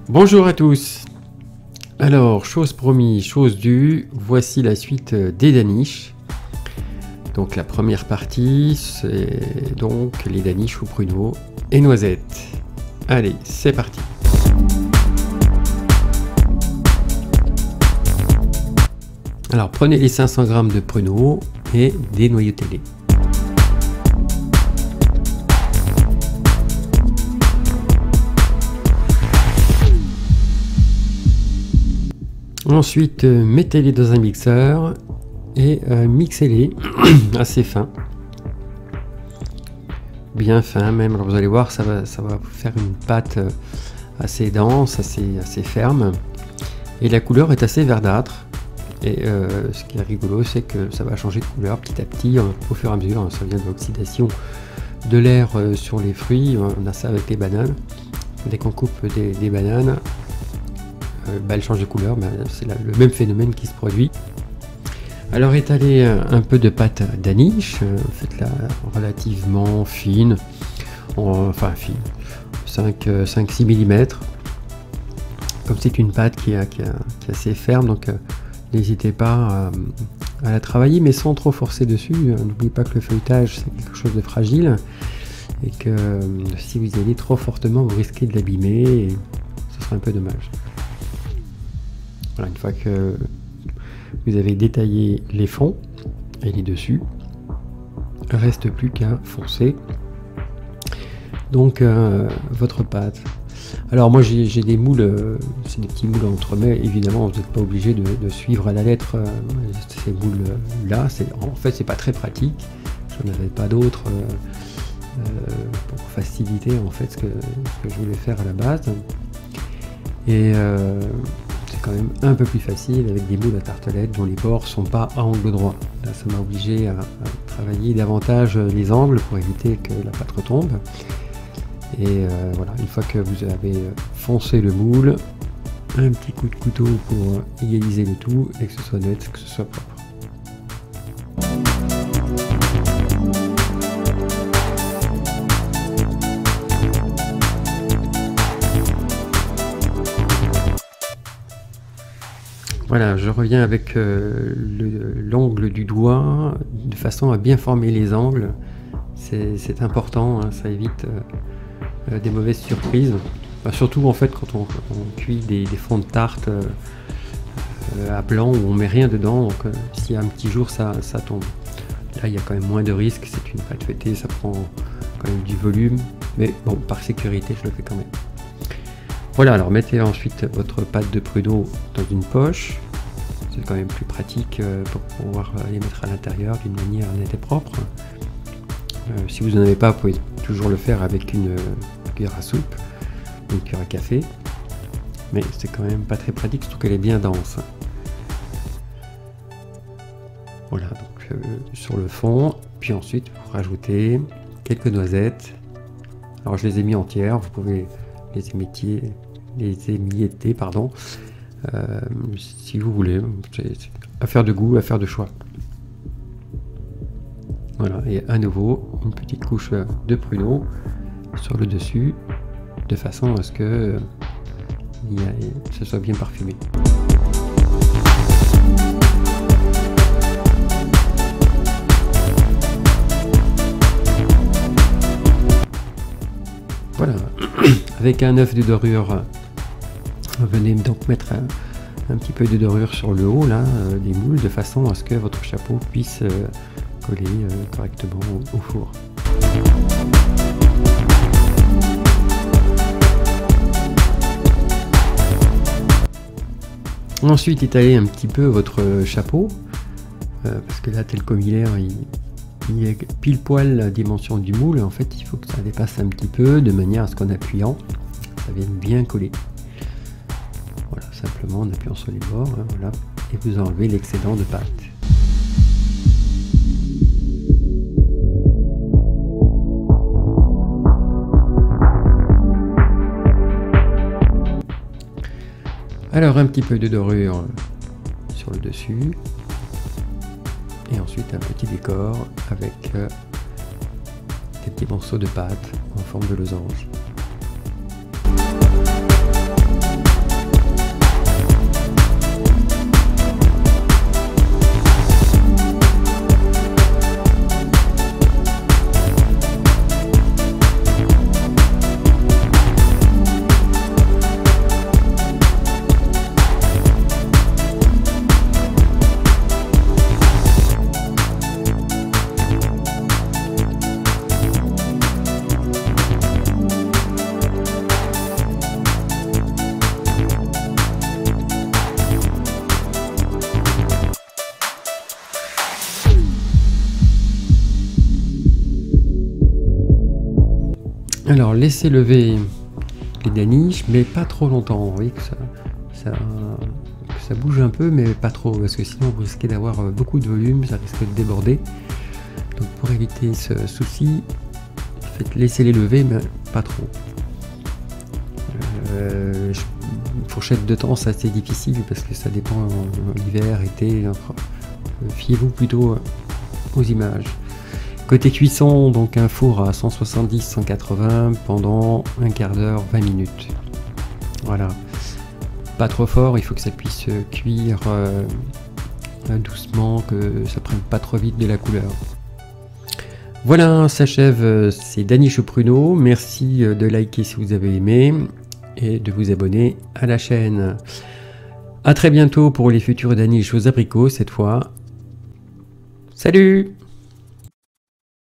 Bonjour à tous. Alors, chose promise, chose due, voici la suite des daniches. Donc la première partie, c'est donc les daniches aux pruneaux et noisettes. Allez, c'est parti. Alors prenez les 500 g de pruneaux et dénoyautez-les. Ensuite, mettez-les dans un mixeur et mixez-les assez fin. Bien fin même, alors vous allez voir, ça va vous faire une pâte assez dense, assez ferme. Et la couleur est assez verdâtre. Et ce qui est rigolo, c'est que ça va changer de couleur petit à petit au fur et à mesure. Ça vient de l'oxydation de l'air sur les fruits. On a ça avec les bananes. Dès qu'on coupe des bananes, elles changent de couleur. C'est le même phénomène qui se produit. Alors étalez un peu de pâte daniche, faites-la relativement fine, enfin fine, 5-6 mm. Comme c'est une pâte qui est assez ferme, donc n'hésitez pas à la travailler, mais sans trop forcer dessus. N'oubliez pas que le feuilletage c'est quelque chose de fragile, et que si vous y allez trop fortement, vous risquez de l'abîmer, et ce sera un peu dommage. Voilà, une fois que vous avez détaillé les fonds et les dessus, il ne reste plus qu'à foncer donc votre pâte. Alors moi j'ai des moules, c'est des petits moules entremets, évidemment vous n'êtes pas obligé de suivre à la lettre ces moules là, en fait c'est pas très pratique, je n'en avais pas d'autres pour faciliter en fait ce que je voulais faire à la base, et c'est quand même un peu plus facile avec des moules à tartelettes dont les bords sont pas à angle droit. Là ça m'a obligé à travailler davantage les angles pour éviter que la pâte retombe. Et voilà, une fois que vous avez foncé le moule, un petit coup de couteau pour égaliser le tout et que ce soit net, que ce soit propre. Voilà, je reviens avec l'angle du doigt de façon à bien former les angles. C'est important, hein, ça évite des mauvaises surprises. Enfin, surtout en fait quand on cuit des fonds de tarte à blanc où on met rien dedans, donc s'il y a un petit jour ça tombe. Là il y a quand même moins de risques, c'est une pâte feuilletée, ça prend quand même du volume, mais bon, par sécurité je le fais quand même. Voilà, alors mettez ensuite votre pâte de pruneaux dans une poche, c'est quand même plus pratique pour pouvoir les mettre à l'intérieur d'une manière nette et propre. Si vous n'en avez pas, vous pouvez toujours le faire avec une cuillère à soupe ou une cuillère à café, mais c'est quand même pas très pratique, surtout qu'elle est bien dense. Voilà, donc sur le fond, puis ensuite vous rajoutez quelques noisettes. Alors je les ai mis entières, vous pouvez les émietter, pardon, si vous voulez, c'est affaire de goût, affaire de choix. Voilà, et à nouveau une petite couche de pruneaux sur le dessus, de façon à ce que ce soit bien parfumé. Voilà, avec un œuf de dorure, venez donc mettre un petit peu de dorure sur le haut là, des moules, de façon à ce que votre chapeau puisse coller correctement au four. Ensuite étalez un petit peu votre chapeau, parce que là tel comme il est pile poil la dimension du moule. En fait il faut que ça dépasse un petit peu, de manière à ce qu'en appuyant ça vienne bien coller. Voilà, simplement en appuyant sur les bords, hein, voilà, et vous enlevez l'excédent de pâte. Alors un petit peu de dorure sur le dessus, et ensuite un petit décor avec des petits morceaux de pâte en forme de losange. Alors laissez lever les daniches, mais pas trop longtemps. Vous voyez que ça bouge un peu, mais pas trop, parce que sinon vous risquez d'avoir beaucoup de volume, ça risque de déborder. Donc pour éviter ce souci, laissez-les lever, mais pas trop. Une fourchette de temps, c'est assez difficile parce que ça dépend l'hiver, été. Fiez-vous plutôt aux images. Côté cuisson, donc un four à 170-180 pendant un quart d'heure, 20 minutes. Voilà. Pas trop fort, il faut que ça puisse cuire doucement, que ça prenne pas trop vite de la couleur. Voilà, s'achève ces daniches au pruneau. Merci de liker si vous avez aimé et de vous abonner à la chaîne. A très bientôt pour les futurs daniches aux abricots cette fois. Salut!